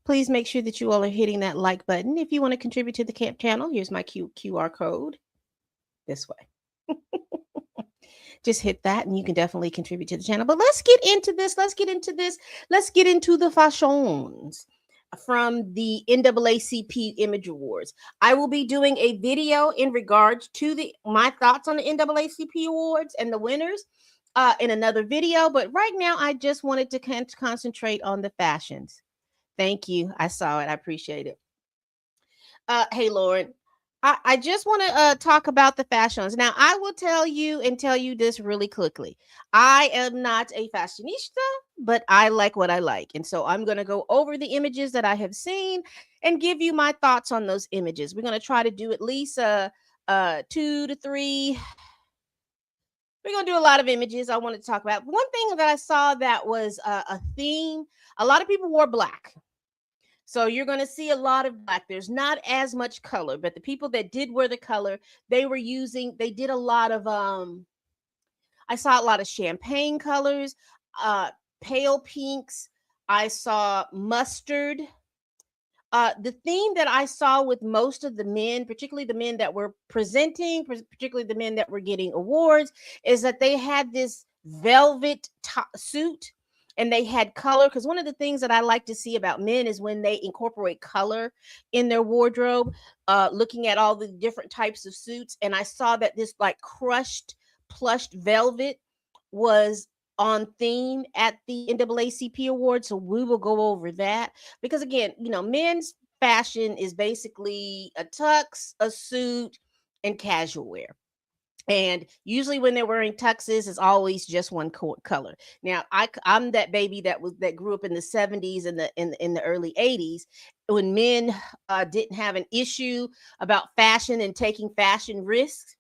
Please make sure that you all are hitting that like button. If you want to contribute to the camp channel, here's my QR code this way. Just hit that and you can definitely contribute to the channel. But let's get into this. Let's get into the fashions from the NAACP Image Awards. I will be doing a video in regards to my thoughts on the NAACP Awards and the winners in another video. But right now, I just wanted to concentrate on the fashions. Thank you. I saw it. I appreciate it. Hey, Lauren. I just want to talk about the fashions. Now, I will tell you this really quickly. I am not a fashionista, but I like what I like. And so I'm going to go over the images that I have seen and give you my thoughts on those images. We're going to try to do at least 2 to 3. We're going to do a lot of images I wanted to talk about. One thing that I saw that was a theme, a lot of people wore black. So you're going to see a lot of black. There's not as much color, but the people that did wear the color, they did a lot of, I saw a lot of champagne colors, pale pinks. I saw mustard. The theme that I saw with most of the men, particularly the men that were presenting, particularly the men that were getting awards, is that they had this velvet suit. And they had color, because one of the things that I like to see about men is when they incorporate color in their wardrobe, looking at all the different types of suits. And I saw that this like crushed plushed velvet was on theme at the NAACP Awards. So we will go over that because, again, men's fashion is basically a tux, a suit, and casual wear. And usually when they're wearing tuxes, it's always just one color. Now, I'm that baby that grew up in the 70s and in the early 80s when men didn't have an issue about fashion and taking fashion risks.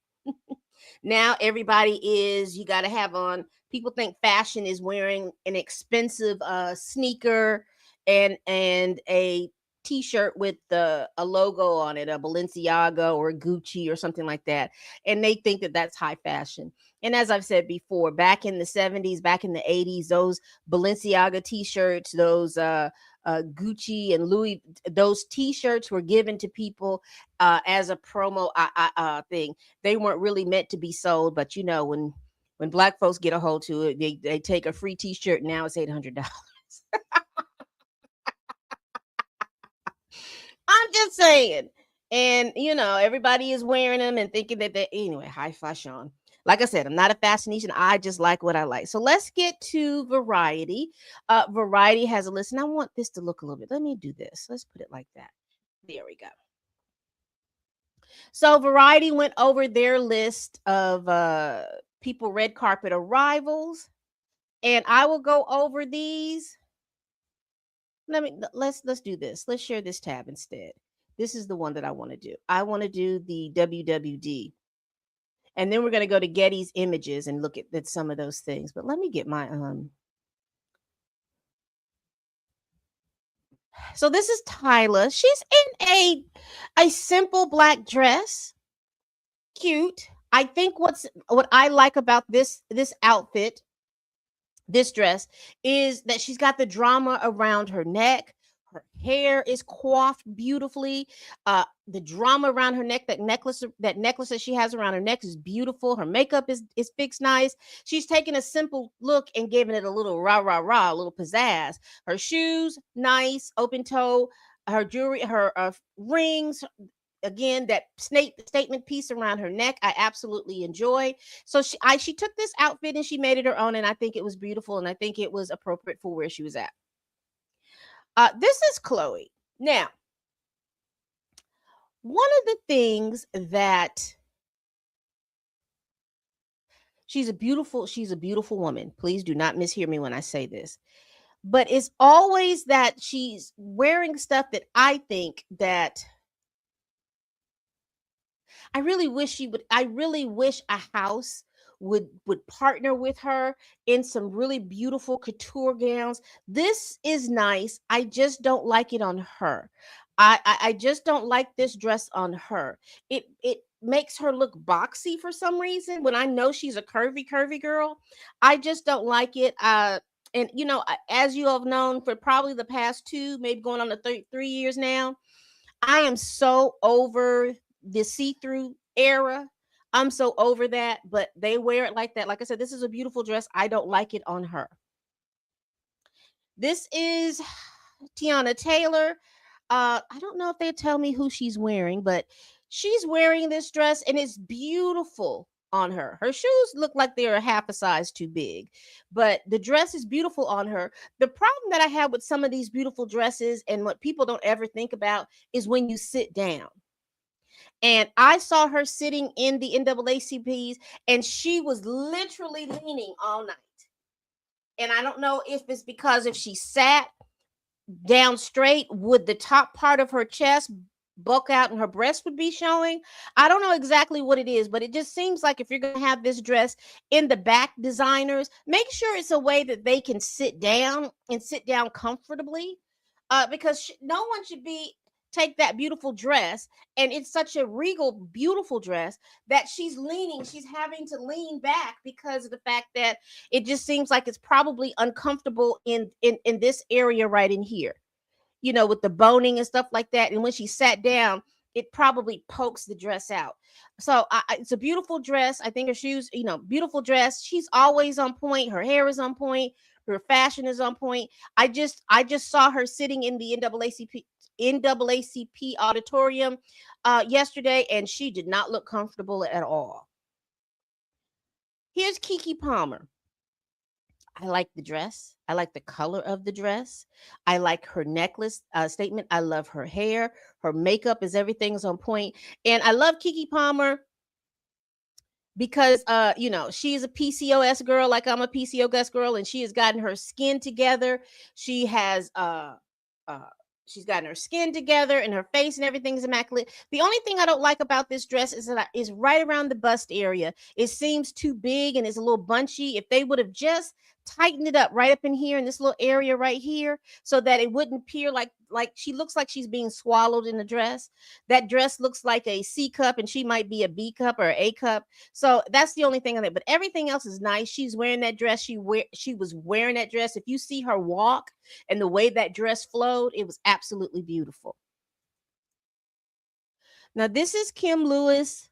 Now everybody you got to have on. People think fashion is wearing an expensive sneaker and a t-shirt with a logo on it, a Balenciaga or a Gucci or something like that, and they think that that's high fashion. And as I've said before, back in the 70s, back in the 80s, those Balenciaga t-shirts, those Gucci and Louis, those t-shirts were given to people as a promo thing. They weren't really meant to be sold, but you know, when black folks get a hold to it, they take a free t-shirt. Now it's $800. I'm just saying. And you know, everybody is wearing them and thinking that they anyway, high fashion. Like I said, I'm not a fashionista. I just like what I like. So let's get to Variety. Variety has a list, and I want this to look a little bit. Let me do this. Let's put it like that. There we go. So Variety went over their list of people red carpet arrivals, and I will go over these. Let's do this. Let's share this tab instead. This is the one that I want to do. I want to do the WWD. And then we're going to go to Getty's images and look at some of those things. But let me get my So this is Tyla. She's in a simple black dress. Cute. I think what I like about this outfit, this dress, is that she's got the drama around her neck. Her hair is coiffed beautifully. The drama around her neck, that necklace that she has around her neck is beautiful. Her makeup is fixed nice. She's taken a simple look and given it a little rah rah rah, a little pizzazz. Her shoes, nice, open toe. Her jewelry, her rings. Again, that statement piece around her neck, I absolutely enjoy. So she took this outfit and she made it her own, and I think it was beautiful, and I think it was appropriate for where she was at. This is Chloe. Now, one of the things that she's a beautiful woman. Please do not mishear me when I say this. But it's always that she's wearing stuff that I think that I really wish a house would partner with her in some really beautiful couture gowns. This is nice. I just don't like it on her. I just don't like this dress on her. It makes her look boxy for some reason when I know she's a curvy girl. I just don't like it. And you know, as you have known for probably the past 2, maybe going on to 3 years now, I am so over the see-through era. I'm so over that, but they wear it like that. Like I said, this is a beautiful dress. I don't like it on her. This is Tiana Taylor. I don't know if they tell me who she's wearing, but she's wearing this dress and it's beautiful on her. Her shoes look like they're a half a size too big, but the dress is beautiful on her. The problem that I have with some of these beautiful dresses and what people don't ever think about is when you sit down. And I saw her sitting in the NAACPs and she was literally leaning all night. And I don't know if it's because if she sat down straight, would the top part of her chest bulk out and her breast would be showing? I don't know exactly what it is, but it just seems like if you're going to have this dress in the back, designers, make sure it's a way that they can sit down and sit down comfortably, because no one should take that beautiful dress, and it's such a regal, beautiful dress that she's having to lean back because of the fact that it just seems like it's probably uncomfortable in this area right in here, you know, with the boning and stuff like that. And when she sat down, it probably pokes the dress out. So it's a beautiful dress. I think her shoes, you know, beautiful dress. She's always on point. Her hair is on point. Her fashion is on point. I just saw her sitting in the NAACP auditorium yesterday, and she did not look comfortable at all. Here's Keke Palmer. I like the dress. I like the color of the dress. I like her necklace statement. I love her hair. Her makeup is everything's on point. And I love Keke Palmer because you know, she's a PCOS girl, like I'm a PCOS girl, and she has gotten her skin together. She has she's gotten her skin together and her face and everything's immaculate. The only thing I don't like about this dress is that it's right around the bust area. It seems too big and it's a little bunchy. If they would have just tighten it up right up in here in this little area right here so that it wouldn't appear like she looks like she's being swallowed in the dress. That dress looks like a C cup and she might be a B cup or A cup. So that's the only thing on it. But everything else is nice. She's wearing that dress. She was wearing that dress. If you see her walk and the way that dress flowed, it was absolutely beautiful. Now this is Kim Lewis.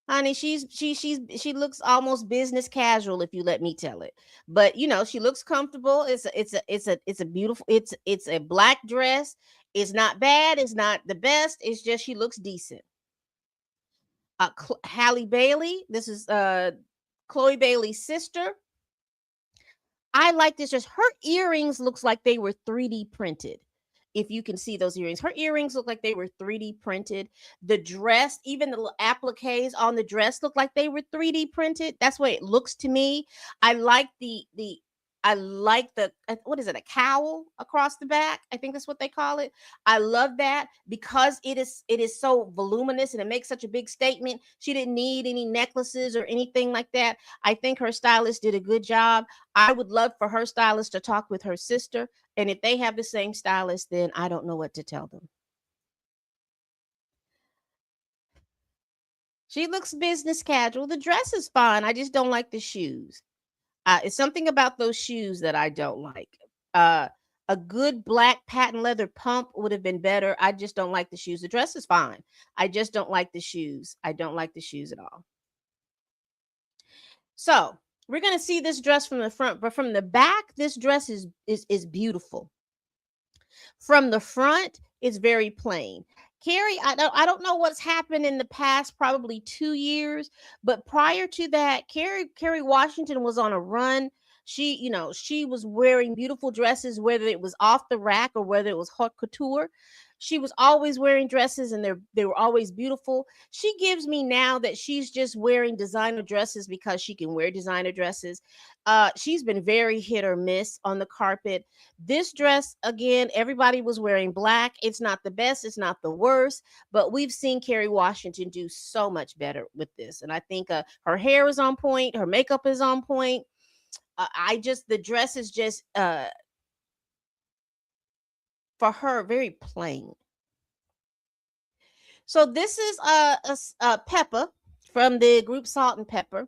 Honey, she looks almost business casual, if you let me tell it. But you know, she looks comfortable. It's a beautiful, it's a black dress. It's not bad, it's not the best, it's just she looks decent. Halle Bailey, this is Chloe Bailey's sister. I like this dress. Her earrings looks like they were 3D printed. If you can see those earrings, her earrings look like they were 3D printed. The dress, even the little appliques on the dress look like they were 3D printed. That's what it looks to me. I like the I like the what is it, a cowl across the back? I think that's what they call it. I love that because it is so voluminous and it makes such a big statement. She didn't need any necklaces or anything like that. I think her stylist did a good job. I would love for her stylist to talk with her sister, and if they have the same stylist, then I don't know what to tell them. She looks business casual. The dress is fine. I just don't like the shoes. It's something about those shoes that I don't like. Uh, a good black patent leather pump would have been better. I just don't like the shoes. The dress is fine. I just don't like the shoes. I don't like the shoes at all. So we're gonna see this dress from the front, but from the back, this dress is beautiful. From the front, it's very plain. Carrie, I don't know what's happened in the past probably 2 years, but prior to that, Carrie Washington was on a run. She was wearing beautiful dresses, whether it was off the rack or whether it was haute couture. She was always wearing dresses and they were always beautiful. She gives me now that she's just wearing designer dresses because she can wear designer dresses. She's been very hit or miss on the carpet. This dress, again, everybody was wearing black. It's not the best, it's not the worst, but we've seen Kerry Washington do so much better with this. And I think her hair is on point, her makeup is on point. The dress is just, for her, very plain. So this is Peppa from the group Salt and Pepper.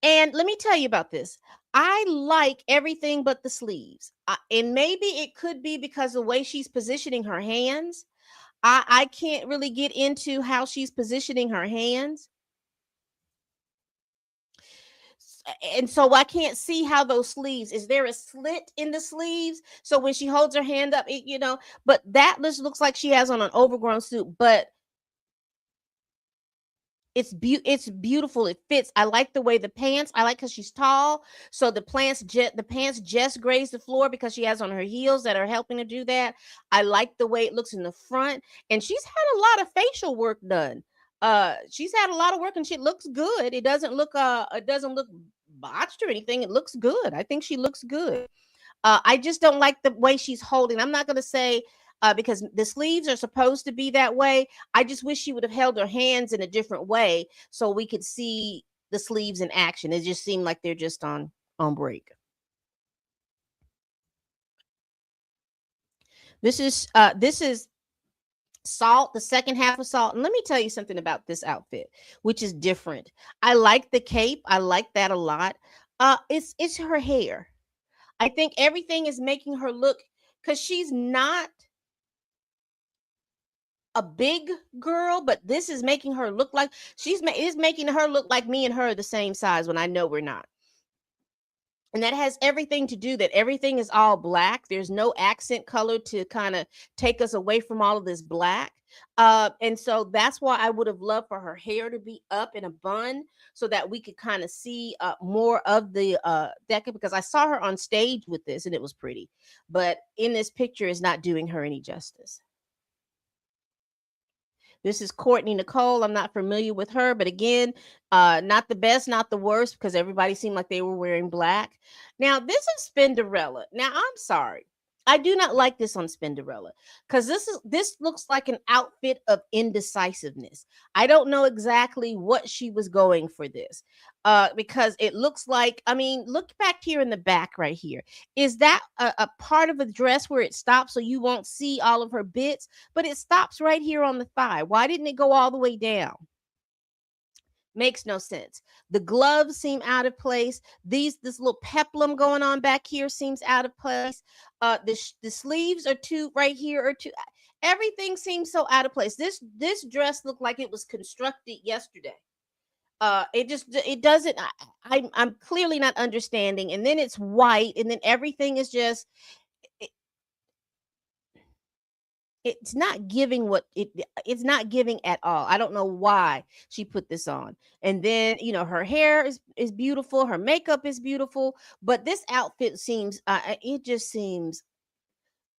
And let me tell you about this. I like everything but the sleeves. And maybe it could be because of the way she's positioning her hands. I can't really get into how she's positioning her hands. And so I can't see how those sleeves, is there a slit in the sleeves? So when she holds her hand up, but that just looks like she has on an overgrown suit, but it's beautiful. It fits. I like the way the pants. I like because she's tall, so the pants just graze the floor because she has on her heels that are helping her do that. I like the way it looks in the front, and she's had a lot of facial work done. She's had a lot of work, and she looks good. It doesn't look botched or anything. It looks good. I think she looks good. I just don't like the way she's holding. I'm not going to say because the sleeves are supposed to be that way. I just wish she would have held her hands in a different way so we could see the sleeves in action. It just seemed like they're just on break. This is Salt, the second half of Salt. And let me tell you something about this outfit, which is different. I like the cape. I like that a lot. It's her hair. I think everything is making her look, because she's not a big girl, but this is making her look like is making her look like me and her are the same size when I know we're not. And that has everything to do that everything is all black. There's no accent color to kind of take us away from all of this black. And so that's why I would have loved for her hair to be up in a bun so that we could kind of see more of the deca, because I saw her on stage with this and it was pretty. But in this picture is not doing her any justice. This is Courtney Nicole. I'm not familiar with her, but again, not the best, not the worst, because everybody seemed like they were wearing black. Now, this is Spinderella. Now, I'm sorry. I do not like this on Spinderella because this looks like an outfit of indecisiveness. I don't know exactly what she was going for this. Because it looks like, I mean, look back here in the back right here. Is that a part of a dress where it stops so you won't see all of her bits? But it stops right here on the thigh. Why didn't it go all the way down? Makes no sense. The gloves seem out of place. This little peplum going on back here seems out of place. The sleeves are too right here or too. Everything seems so out of place. This dress looked like it was constructed yesterday. It doesn't. I'm clearly not understanding. And then it's white, and then everything is just it's not giving it's not giving at all. I don't know why she put this on. And then, her hair is beautiful, her makeup is beautiful, but this outfit seems it just seems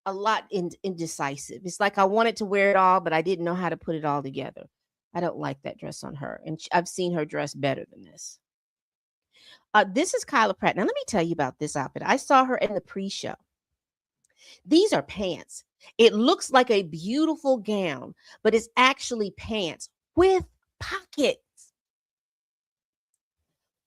a lot indecisive. It's like I wanted to wear it all, but I didn't know how to put it all together. I don't like that dress on her, and I've seen her dress better than this. This is Kyla Pratt. Now let me tell you about this outfit. I saw her in the pre-show. These are pants. It looks like a beautiful gown, but it's actually pants with pockets.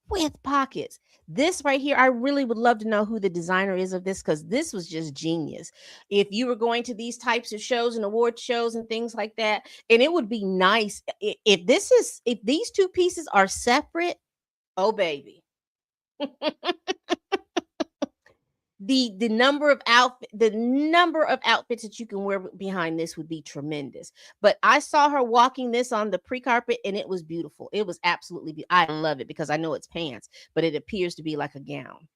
With pockets. This right here, I really would love to know who the designer is of this because this was just genius. If you were going to these types of shows and award shows and things like that, and it would be nice if these two pieces are separate. Oh, baby. The number of outfits that you can wear behind this would be tremendous. But I saw her walking this on the pre-carpet and it was beautiful. It was absolutely I love it because I know it's pants, but it appears to be like a gown.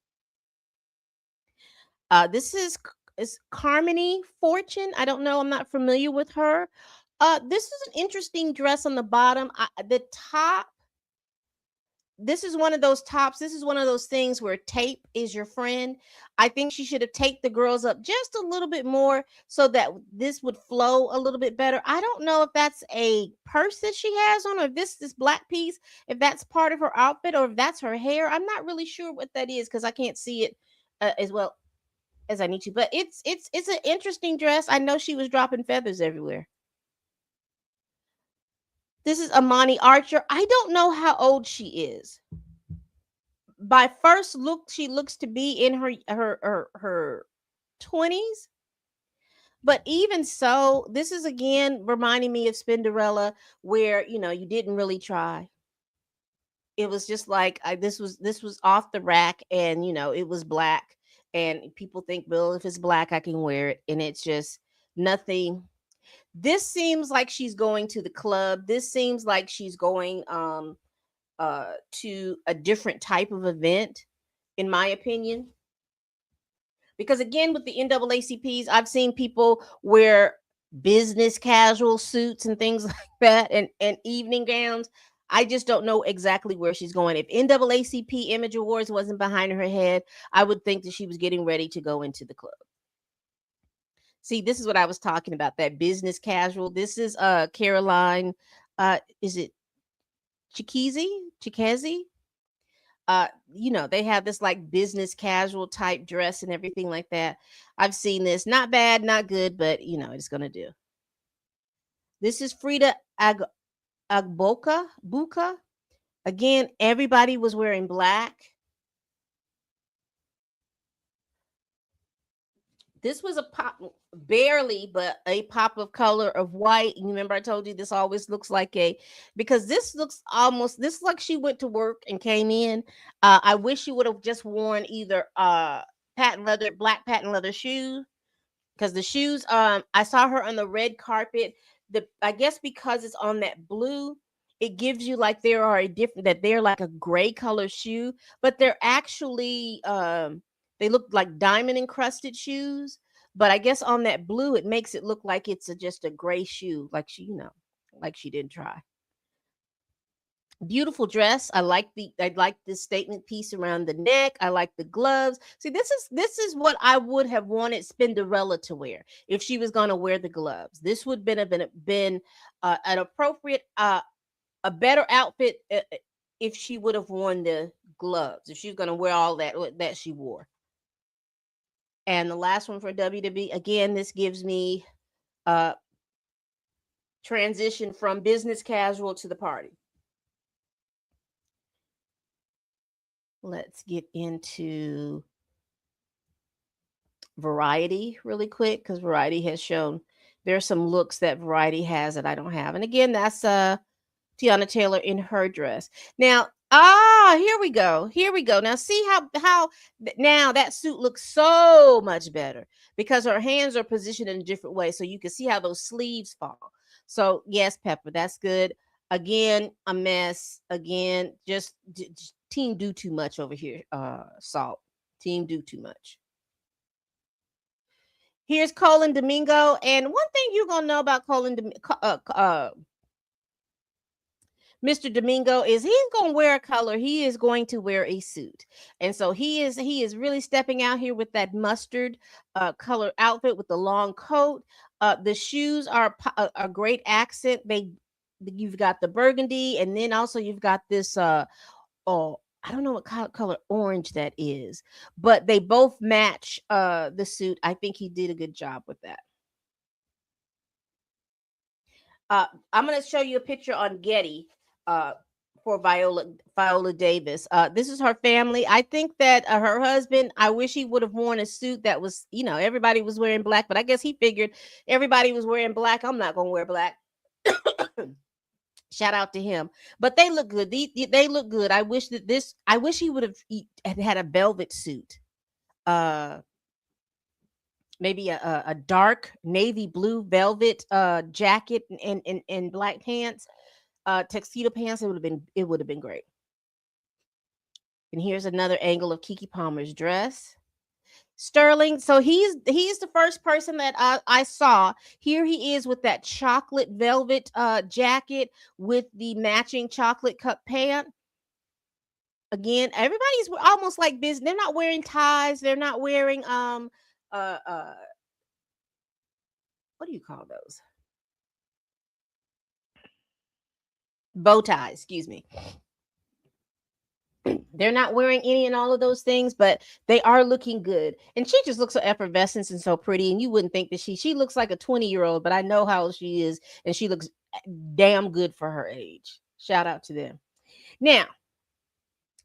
This is Carmony Fortune. I don't know, I'm not familiar with her. This is an interesting dress on the bottom. The top, this is one of those tops. This is one of those things where tape is your friend. I think she should have taped the girls up just a little bit more so that this would flow a little bit better. I don't know if that's a purse that she has on, or if this black piece, if that's part of her outfit, or if that's her hair. I'm not really sure what that is because I can't see it as well as I need to. But it's an interesting dress. I know she was dropping feathers everywhere. This is Amani Archer. I don't know how old she is. By first look, she looks to be in her 20s. But even so, this is again reminding me of Spinderella, where you didn't really try. It was just like this was off the rack, and it was black, and people think, well, if it's black, I can wear it, and it's just nothing. This seems like she's going to the club. This seems like she's going to a different type of event, in my opinion. Because again, with the NAACPs, I've seen people wear business casual suits and things like that, and evening gowns. I just don't know exactly where she's going. If NAACP Image Awards wasn't behind her head, I would think that she was getting ready to go into the club. See, this is what I was talking about, that business casual. This is Caroline, is it Chikezi? They have this like business casual type dress and everything like that. I've seen this. Not bad, not good, but it's gonna do. This is Frida Agboka Buka. Again, everybody was wearing black. This was a pop, barely, but a pop of color of white. And remember, I told you this always looks like because this looks like she went to work and came in. I wish she would have just worn either black patent leather shoes, because the shoes, I saw her on the red carpet. I guess because it's on that blue, it gives you like they're like a gray color shoe, but they're actually they look like diamond encrusted shoes. But I guess on that blue, it makes it look like it's just a gray shoe, like like she didn't try. Beautiful dress. I like this statement piece around the neck. I like the gloves. See, this is what I would have wanted Spinderella to wear if she was going to wear the gloves. This would have been an appropriate a better outfit if she would have worn the gloves, if she was going to wear all that she wore. And the last one for WWE, again, this gives me uh transition from business casual to the party. Let's get into Variety really quick, because Variety has shown there's some looks that Variety has that I don't have. And again, that's Tiana Taylor in her dress. Now, here we go. Here we go. Now, see how now that suit looks so much better because her hands are positioned in a different way, so you can see how those sleeves fall. So, yes, Pepper, that's good. Again, a mess. Again, just team do too much over here. Salt. Team do too much. Here's Colin Domingo, and one thing you're gonna know about Mr. Domingo is he's going to wear a color. He is going to wear a suit. And so he is really stepping out here with that mustard color outfit with the long coat. The shoes are a great accent. You've got the burgundy, and then also you've got this oh, I don't know what color orange that is, but they both match the suit. I think he did a good job with that. I'm going to show you a picture on Getty uh, for Viola Davis. This is her family. I think that her husband, I wish he would have worn a suit that was, everybody was wearing black, but I guess he figured everybody was wearing black. I'm not going to wear black. Shout out to him. But they look good. They look good. I wish he would have had a velvet suit. Maybe a dark navy blue velvet jacket and black pants, tuxedo pants. It would have been great. And here's another angle of Keke Palmer's dress. Sterling, so he's the first person that I saw. Here he is with that chocolate velvet jacket with the matching chocolate cut pant. Again, everybody's almost like business. They're not wearing ties. They're not wearing uh uh what do you call those? Bow ties, excuse me. They're not wearing any and all of those things, but they are looking good. And she just looks so effervescent and so pretty. And you wouldn't think that she looks like a 20-year-old, but I know how old she is, and she looks damn good for her age. Shout out to them. Now,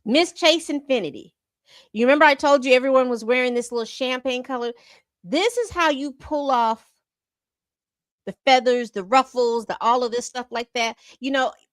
Miss Chase Infinity. You remember I told you everyone was wearing this little champagne color? This is how you pull off the feathers, the ruffles, the all of this stuff like that.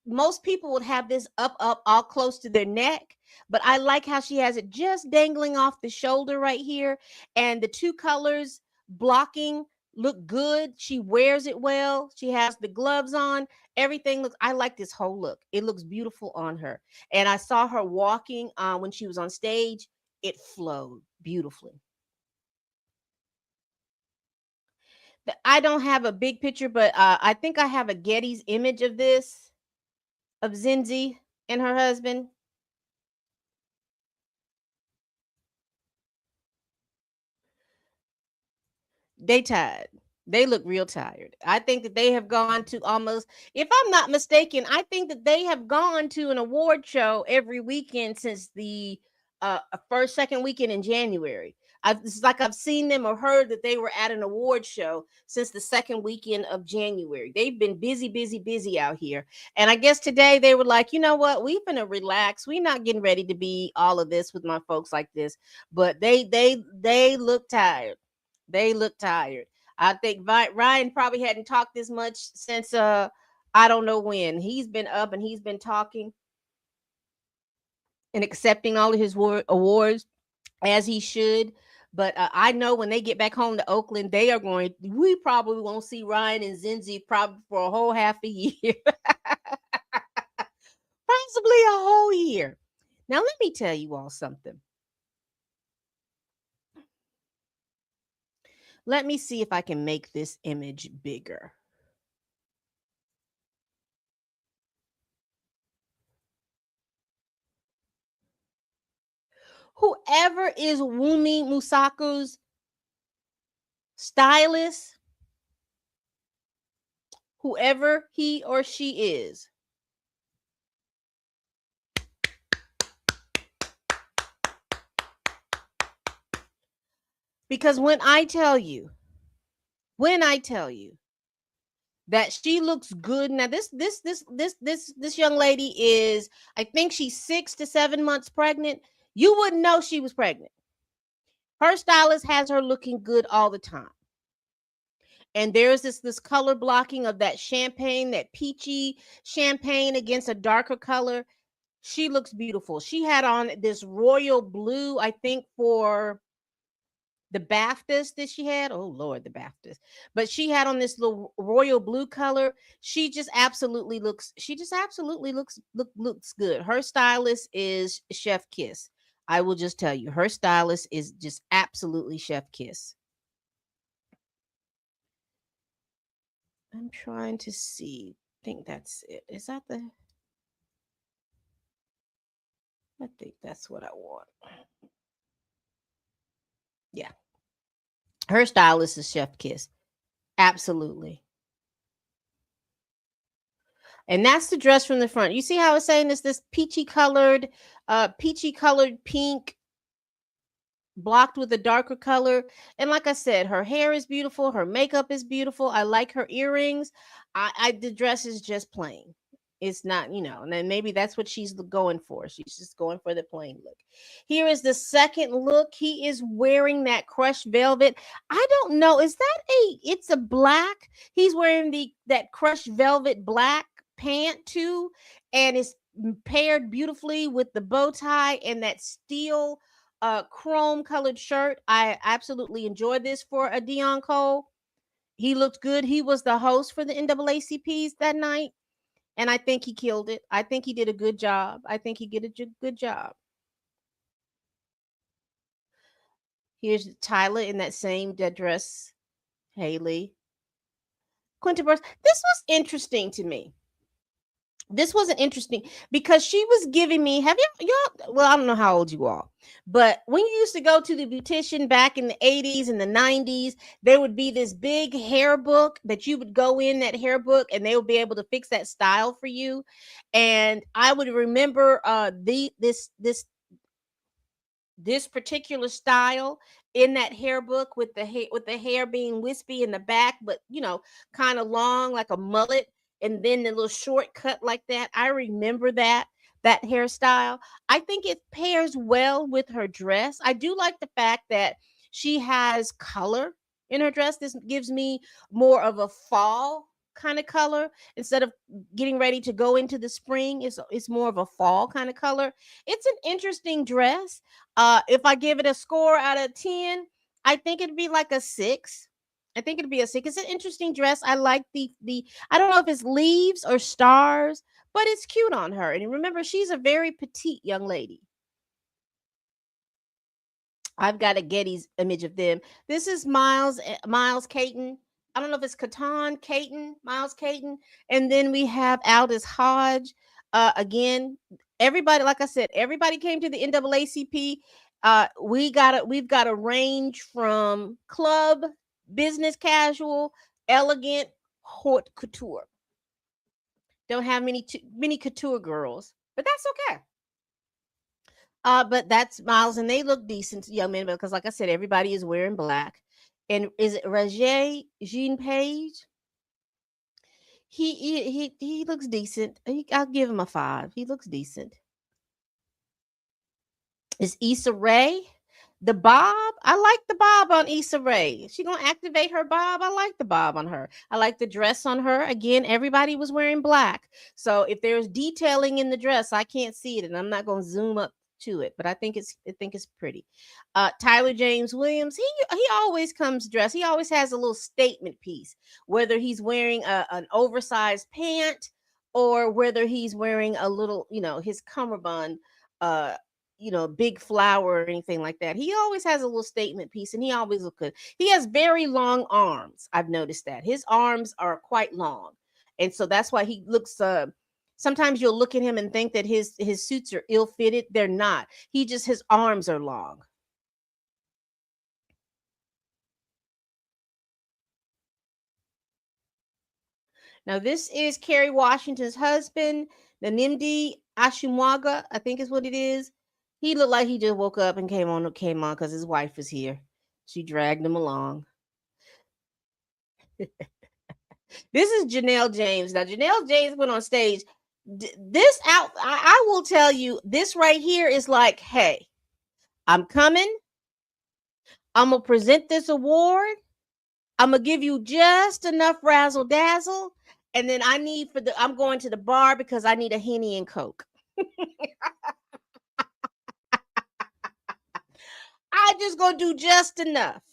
Most people would have this up, all close to their neck, but I like how she has it just dangling off the shoulder right here. And the two colors blocking look good. She wears it well. She has the gloves on. Everything looks, I like this whole look. It looks beautiful on her. And I saw her walking when she was on stage. It flowed beautifully. I don't have a big picture, but I think I have a Getty's image of this, of Zinzi and her husband. They tired. They look real tired. I think that they have gone to almost, if I'm not mistaken, I think that they have gone to an award show every weekend since the first, second weekend in January. It's like I've seen them or heard that they were at an award show since the second weekend of January. They've been busy, busy, busy out here. And I guess today they were like, you know what? We're gonna relax. We're not getting ready to be all of this with my folks like this. But they look tired. They look tired. I think Ryan probably hadn't talked this much since I don't know when. He's been up and he's been talking and accepting all of his awards as he should. But I know when they get back home to Oakland, we probably won't see Ryan and Zinzi probably for a whole half a year. Possibly a whole year. Now, let me tell you all something. Let me see if I can make this image bigger. Whoever is Wumi Musaku's stylist, whoever he or she is, Because when I tell you that she looks good. Now this young lady is, I think she's 6 to 7 months pregnant. You wouldn't know she was pregnant. Her stylist has her looking good all the time. And there's this color blocking of that champagne, that peachy champagne against a darker color. She looks beautiful. She had on this royal blue, I think, for the BAFTAs that she had. Oh Lord, the BAFTAs. But she had on this little royal blue color. She just absolutely looks good. Her stylist is Chef Kiss. I will just tell you, her stylist is just absolutely Chef Kiss. I'm trying to see. I think that's it. Is that the I think that's what I want. Yeah. Her stylist is Chef Kiss. Absolutely. And that's the dress from the front. You see how it's saying this peachy colored pink blocked with a darker color. And like I said, her hair is beautiful, her makeup is beautiful. I like her earrings. I the dress is just plain. It's not, and then maybe that's what she's going for. She's just going for the plain look. Here is the second look. He is wearing that crushed velvet. I don't know. Is that it's a black? He's wearing that crushed velvet black pant too, and it's paired beautifully with the bow tie and that steel chrome colored shirt. I absolutely enjoyed this for a Dion Cole. He looked good. He was the host for the NAACPs that night, and I think he killed it. I think he did a good job. I think he did a good job. Here's Tyler in that same dead dress. Haley. Quinta Burst. This was interesting to me. This wasn't interesting because she was giving me, have y'all, well, I don't know how old you are, but when you used to go to the beautician back in the 80s and the 90s, there would be this big hair book that you would go in that hair book and they would be able to fix that style for you. And I would remember this particular style in that hair book with the hair being wispy in the back, but kind of long like a mullet, and then the little short cut like that. I remember that hairstyle. I think it pairs well with her dress. I do like the fact that she has color in her dress. This gives me more of a fall kind of color instead of getting ready to go into the spring. It's more of a fall kind of color. It's an interesting dress. If I give it a score out of 10, I think it'd be like a 6. I think it'd be a 6. It's an interesting dress. I like the I don't know if it's leaves or stars, but it's cute on her. And remember, she's a very petite young lady. I've got a Getty's image of them. This is Miles Caton. I don't know if it's Catan Caton, Miles Caton, and then we have Aldous Hodge. Again, everybody, like I said, everybody came to the NAACP. We've got a range from club, business casual, elegant, haute couture. Don't have many couture girls, but that's okay. But that's Miles, and they look decent, young men, because like I said, everybody is wearing black. And is it Roger Jean Page? He looks decent. I'll give him a 5. He looks decent. Is Issa Rae the bob? I like the bob on Issa Rae. She gonna activate her bob. I like the bob on her. I like the dress on her. Again, everybody was wearing black, so if there's detailing in the dress, I can't see it, and I'm not gonna zoom up to it, but I think it's pretty. Tyler James Williams, he always comes dressed. He always has a little statement piece, whether he's wearing an oversized pant or whether he's wearing a little, his cummerbund, big flower or anything like that. He always has a little statement piece, and he always looks good. He has very long arms. I've noticed that his arms are quite long, and so that's why he looks. Sometimes you'll look at him and think that his suits are ill fitted. They're not. His arms are long. Now this is Kerry Washington's husband, the Nimdi Ashimwaga, I think is what it is. He looked like he just woke up and came on because his wife is here. She dragged him along. This is Janelle James. Now, Janelle James went on stage. This out, I will tell you, this right here is like, hey, I'm coming. I'm gonna present this award. I'm gonna give you just enough razzle dazzle, and then I'm going to the bar because I need a Henny and Coke. I just gonna do just enough.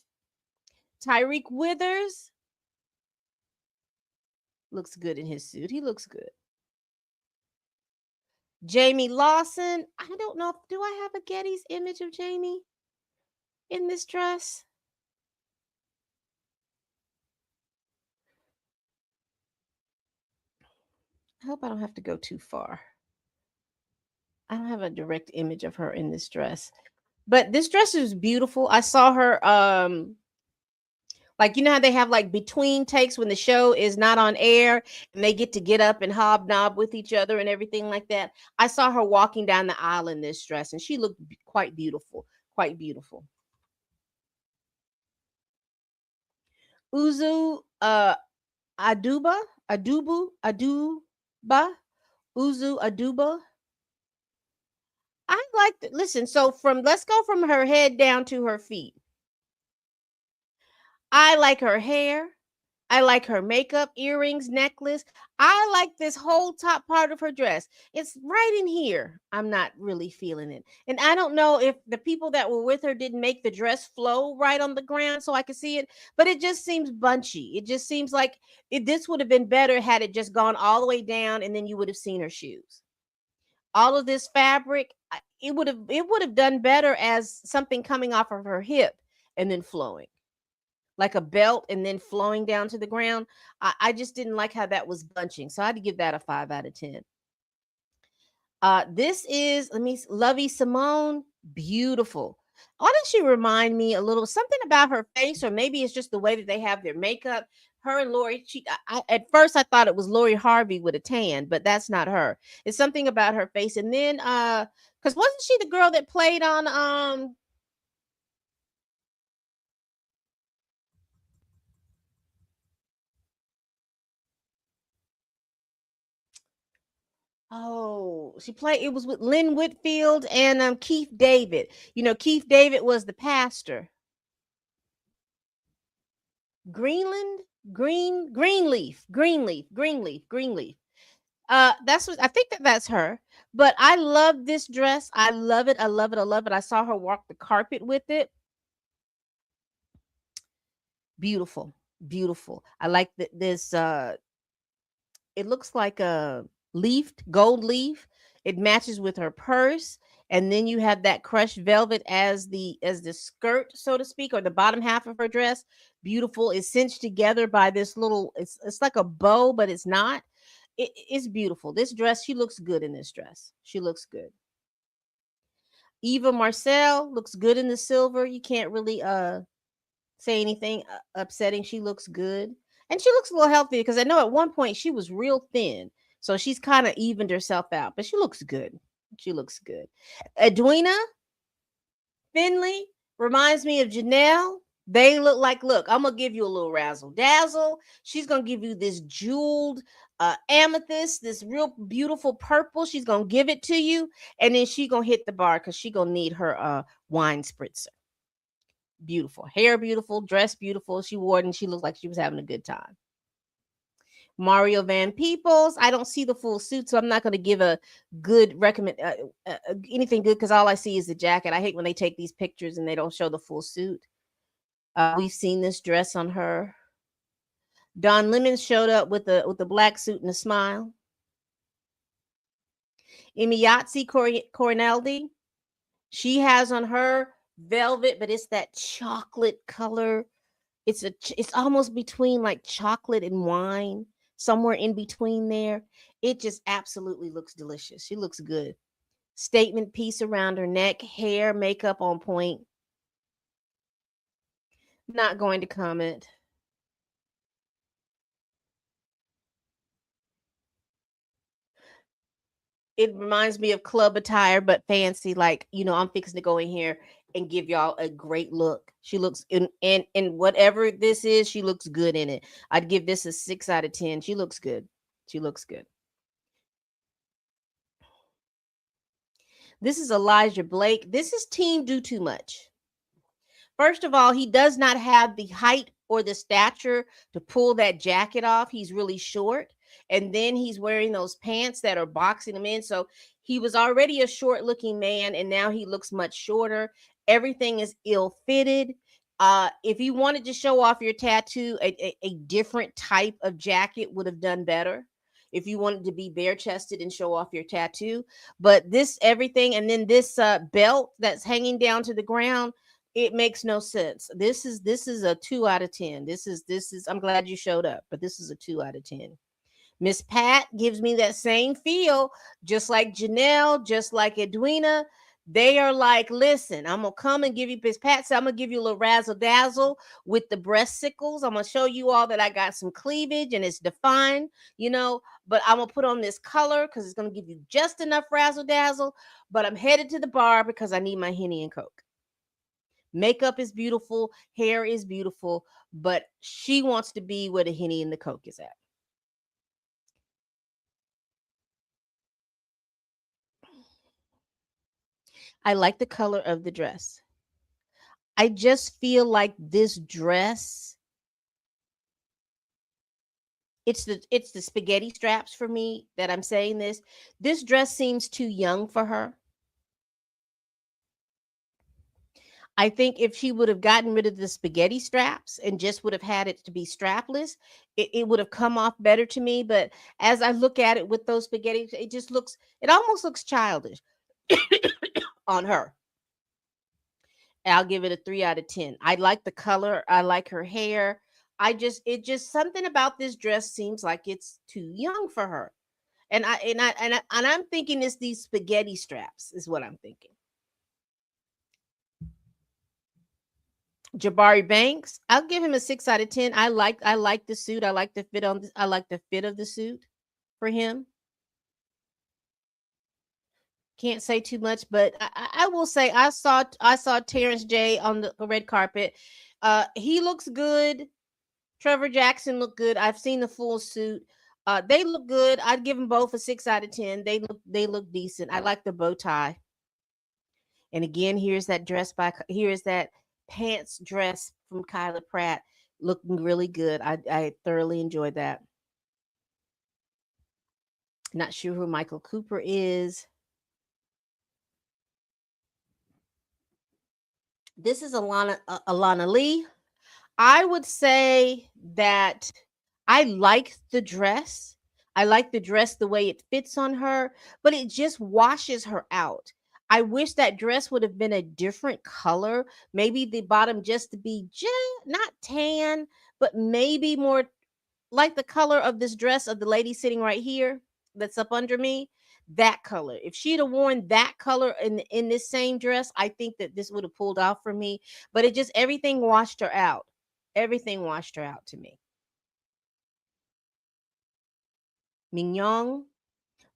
Tyreek Withers looks good in his suit. He looks good. Jamie Lawson. I don't know. Do I have a Getty's image of Jamie in this dress? I hope I don't have to go too far. I don't have a direct image of her in this dress. But this dress is beautiful. I saw her like, you know how they have like between takes when the show is not on air and they get up and hobnob with each other and everything like that. I saw her walking down the aisle in this dress and she looked quite beautiful, quite beautiful. Uzu Aduba, Aduba, Uzu Aduba. I like to listen. So let's go from her head down to her feet. I like her hair. I like her makeup, earrings, necklace. I like this whole top part of her dress. It's right in here. I'm not really feeling it. And I don't know if the people that were with her didn't make the dress flow right on the ground so I could see it, but it just seems bunchy. It just seems like this would have been better had it just gone all the way down and then you would have seen her shoes. All of this fabric, it would have done better as something coming off of her hip and then flowing like a belt and then flowing down to the ground. I just didn't like how that was bunching. So I had to give that a 5 out of 10. This is, Lovey Simone. Beautiful. Why does she remind me a little something about her face, or maybe it's just the way that they have their makeup? Her and Lori, at first I thought it was Lori Harvey with a tan, but that's not her. It's something about her face. And then because wasn't she the girl that played on Oh, she played. It was with Lynn Whitfield and Keith David. You know, Keith David was the pastor. Greenland, Greenleaf. That's what I think that's her. But I love this dress. I love it. I love it. I love it. I saw her walk the carpet with it. Beautiful, beautiful. I like this. It looks like a gold leaf. It matches with her purse, and then you have that crushed velvet as the skirt, so to speak, or the bottom half of her dress. Beautiful. It's cinched together by this little. It's like a bow, but it's not. It's beautiful. This dress, she looks good in this dress. She looks good. Eva Marcel looks good in the silver. You can't really say anything upsetting. She looks good. And she looks a little healthy because I know at one point she was real thin. So she's kind of evened herself out, but she looks good. She looks good. Edwina Finley reminds me of Janelle. They look, I'm going to give you a little razzle dazzle. She's going to give you this jeweled amethyst, this real beautiful purple. She's going to give it to you. And then she's going to hit the bar because she's going to need her wine spritzer. Beautiful hair, beautiful dress, beautiful. She wore it and she looked like she was having a good time. Mario Van Peebles. I don't see the full suit, so I'm not going to give a good anything good because all I see is the jacket. I hate when they take these pictures and they don't show the full suit. We've seen this dress on her. Don Lemon showed up with the black suit and a smile. Imiyatsi Corneldi. She has on her velvet, but it's that chocolate color. It's almost between like chocolate and wine, somewhere in between there. It just absolutely looks delicious. She looks good. Statement piece around her neck, hair, makeup on point. Not going to comment. It reminds me of club attire, but fancy. Like, I'm fixing to go in here and give y'all a great look. She looks in whatever this is, she looks good in it. I'd give this a 6 out of 10. She looks good. She looks good. This is Elijah Blake. This is Team Do Too Much. First of all, he does not have the height or the stature to pull that jacket off. He's really short. And then he's wearing those pants that are boxing him in. So he was already a short looking man, and now he looks much shorter. Everything is ill fitted. If you wanted to show off your tattoo, a different type of jacket would have done better. If you wanted to be bare chested and show off your tattoo, but this everything, and then this belt that's hanging down to the ground, it makes no sense. This is a 2 out of 10. This is I'm glad you showed up, but this is a 2 out of 10. Miss Pat gives me that same feel, just like Janelle, just like Edwina. They are like, listen, I'm gonna come and give you, Miss Pat said, I'm gonna give you a little razzle dazzle with the breasticles. I'm gonna show you all that I got some cleavage and it's defined, but I'm gonna put on this color because it's gonna give you just enough razzle dazzle. But I'm headed to the bar because I need my Henny and Coke. Makeup is beautiful, hair is beautiful, but she wants to be where the Henny and the Coke is at. I like the color of the dress. I just feel like this dress, it's the spaghetti straps for me that I'm saying this. This dress seems too young for her. I think if she would have gotten rid of the spaghetti straps and just would have had it to be strapless, it would have come off better to me. But as I look at it with those spaghetti, it almost looks childish on her. I'll give it a 3 out of 10. I like the color. I like her hair. It just something about this dress seems like it's too young for her. And I'm thinking it's these spaghetti straps is what I'm thinking. Jabari Banks, I'll give him a 6 out of 10. I like the suit. I like the fit of the suit for him. Can't say too much, but I will say I saw Terrence J on the red carpet. He looks good. Trevor Jackson looked good. I've seen the full suit. They look good. I'd give them both a 6 out of 10. They look decent. I like the bow tie. And again, here's that pants dress from Kyla Pratt, looking really good. I thoroughly enjoyed that. Not sure who Michael Cooper is. This is Alana Lee. I would say that I like the dress. I like the dress the way it fits on her, but it just washes her out. I wish that dress would have been a different color. Maybe the bottom just to be not tan, but maybe more like the color of this dress of the lady sitting right here that's up under me. That color. If she'd have worn that color in this same dress, I think that this would have pulled off for me. But it just everything washed her out. Everything washed her out to me. Mignon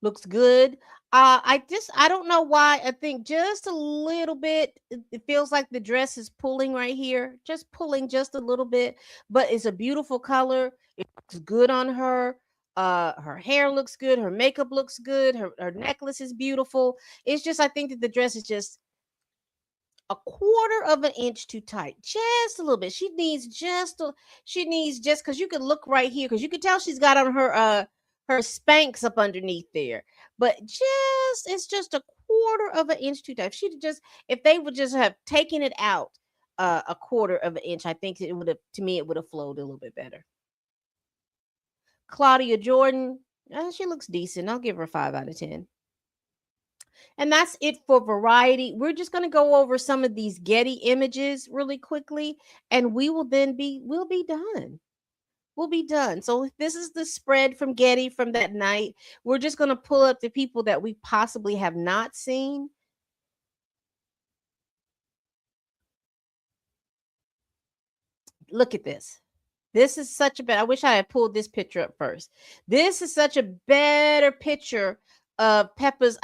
looks good. I don't know why. I think just a little bit. It feels like the dress is pulling right here, just pulling just a little bit. But it's a beautiful color. It looks good on her. Her hair looks good. Her makeup looks good. Her necklace is beautiful. It's just I think that the dress is just a quarter of an inch too tight, just a little bit. She needs just because you can look right here because you can tell she's got on her Spanx up underneath there, but it's just a quarter of an inch too tight. If they would just have taken it out a quarter of an inch, I think it would have flowed a little bit better. Claudia Jordan, she looks decent. I'll give her 5 out of 10. And that's it for variety. We're just going to go over some of these Getty images really quickly, and we'll be done. We'll be done. So this is the spread from Getty from that night. We're just going to pull up the people that we possibly have not seen. Look at this. This is such a I wish I had pulled this picture up first. This is such a better picture of Peppa's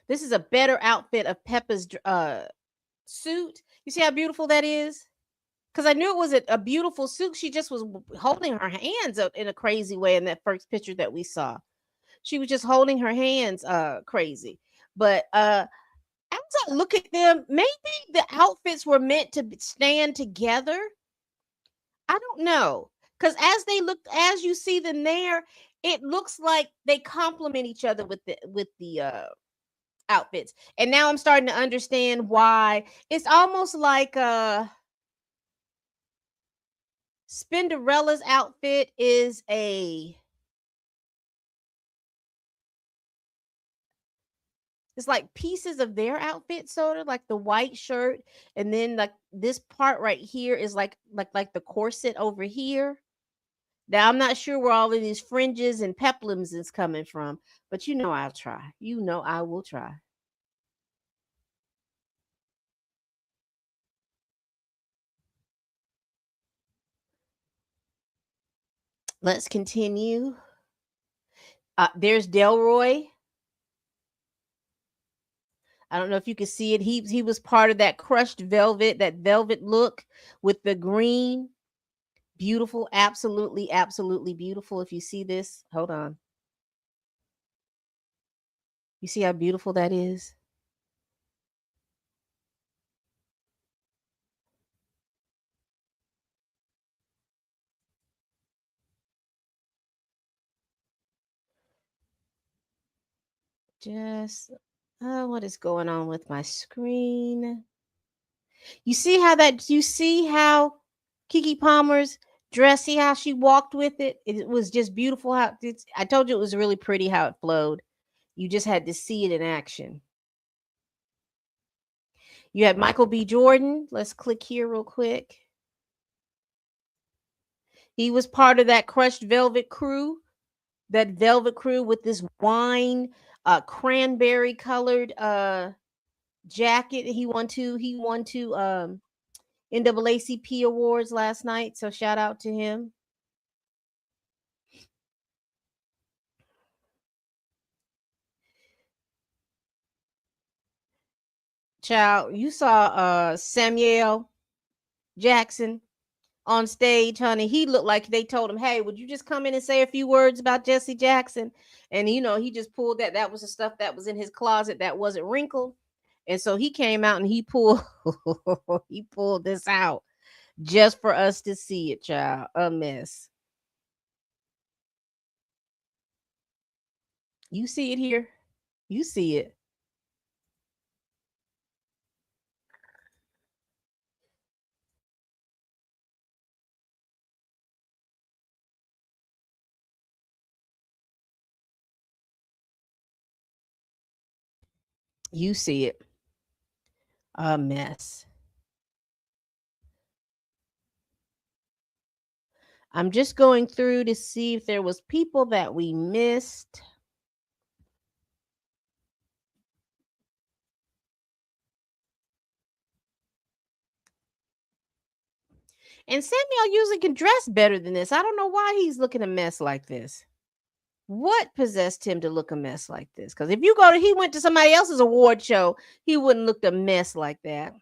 This is a better outfit of Peppa's suit. You see how beautiful that is? Because I knew it was a beautiful suit. She just was holding her hands up in a crazy way in that first picture that we saw. She was just holding her hands crazy. But as I look at them, maybe the outfits were meant to stand together. I don't know. Because as you see them there, it looks like they complement each other with the outfits. And now I'm starting to understand why. It's almost like Spinderella's outfit is it's like pieces of their outfit, sort of like the white shirt, and then like this part right here is like the corset over here. Now I'm not sure where all of these fringes and peplums is coming from, but you know I'll try. You know I will try. Let's continue. There's Delroy. I don't know if you can see it. He was part of that crushed velvet, that velvet look with the green. Beautiful, absolutely, absolutely beautiful. If you see this, hold on. You see how beautiful that is? Just what is going on with my screen? You see how Kiki Palmer's dress, see how she walked with it? It was just beautiful how I told you it was really pretty how it flowed. You just had to see it in action. You had Michael B. Jordan. Let's click here real quick. He was part of that crushed velvet crew with this wine cranberry colored jacket. He won two NAACP awards last night, so shout out to him. Child, you saw Samuel Jackson on stage, honey. He looked like they told him, "Hey, would you just come in and say a few words about Jesse Jackson?" And he just pulled that was the stuff that was in his closet that wasn't wrinkled. And so he came out and he pulled he pulled this out just for us to see it, child. A mess. You see it here. You see it. You see it. A mess. I'm just going through to see if there was people that we missed. And Samuel usually can dress better than this. I don't know why he's looking a mess like this. What possessed him to look a mess like this? Because if he went to somebody else's award show, he wouldn't look a mess like that.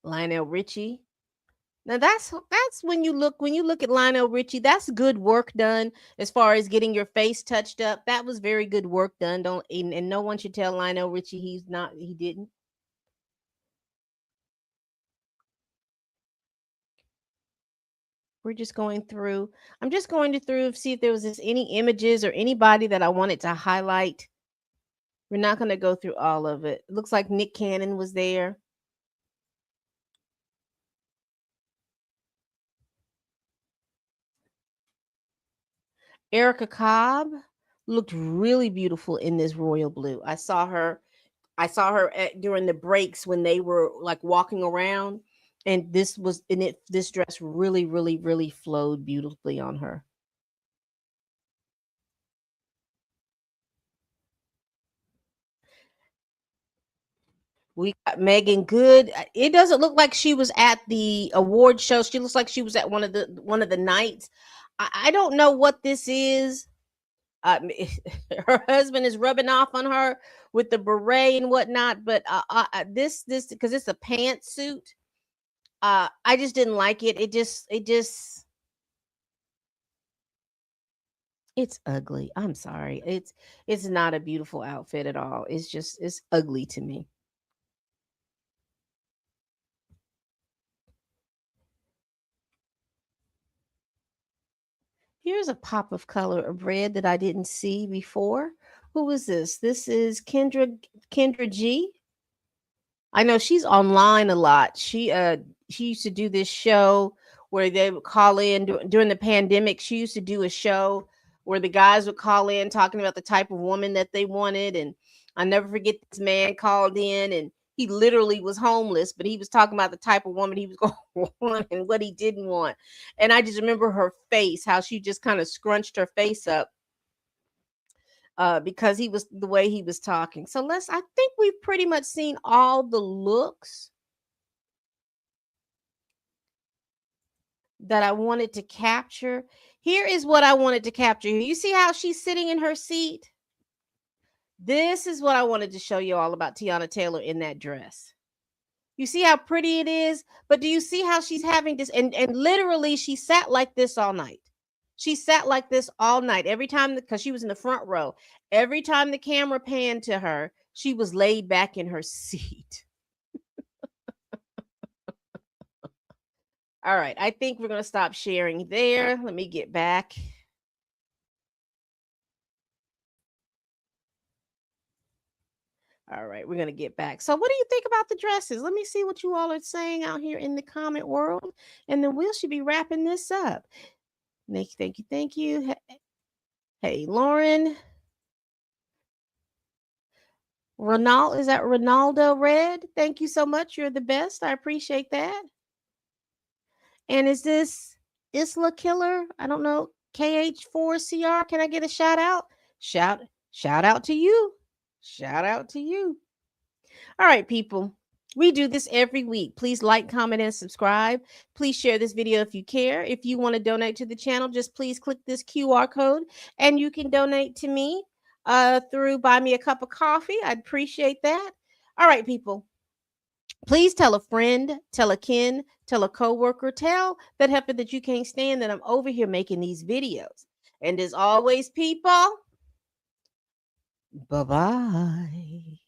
Lionel Richie. Now that's when you look at Lionel Richie, that's good work done as far as getting your face touched up. That was very good work done. Don't and no one should tell Lionel Richie he didn't. We're just going through. I'm just going to through see if there was just any images or anybody that I wanted to highlight. We're not going to go through all of it. It looks like Nick Cannon was there. Erica Cobb looked really beautiful in this royal blue. I saw her during the breaks when they were like walking around, and this dress really, really, really flowed beautifully on her. We got Megan Good. It doesn't look like she was at the award show. She looks like she was at one of the nights. I don't know what this is. Her husband is rubbing off on her with the beret and whatnot, but this because it's a pantsuit. I just didn't like it. It's ugly. I'm sorry. It's not a beautiful outfit at all. It's ugly to me. Here's a pop of color of red that I didn't see before. Who is this? This is Kendra G. I know she's online a lot. She used to do this show where they would call in during the pandemic. She used to do a show where the guys would call in talking about the type of woman that they wanted. And I never forget this man called in and he literally was homeless, but he was talking about the type of woman he was going to want and what he didn't want. And I just remember her face, how she just kind of scrunched her face up because he was the way he was talking. So I think we've pretty much seen all the looks that I wanted to capture. Here is what I wanted to capture. You see how she's sitting in her seat? This is what I wanted to show you all about Tiana Taylor in that dress. You see how pretty it is? But do you see how she's having this? And literally, she sat like this all night. She sat like this all night. Every time, because she was in the front row, every time the camera panned to her, she was laid back in her seat. All right, I think we're going to stop sharing there. Let me get back. All right, we're going to get back. So, what do you think about the dresses? Let me see what you all are saying out here in the comment world. And then we should be wrapping this up. Thank you, thank you, thank you. Hey, Lauren. Ronaldo, is that Ronaldo Red? Thank you so much. You're the best. I appreciate that. And is this Isla Killer? I don't know. KH4CR. Can I get a shout out? Shout out to you. Shout out to you. All right, people. We do this every week. Please like, comment, and subscribe. Please share this video if you care. If you want to donate to the channel, just please click this QR code and you can donate to me through Buy Me a Cup of Coffee. I'd appreciate that. All right, people. Please tell a friend, tell a kin, tell a coworker, tell that heifer that you can't stand that I'm over here making these videos. And as always, people, bye-bye.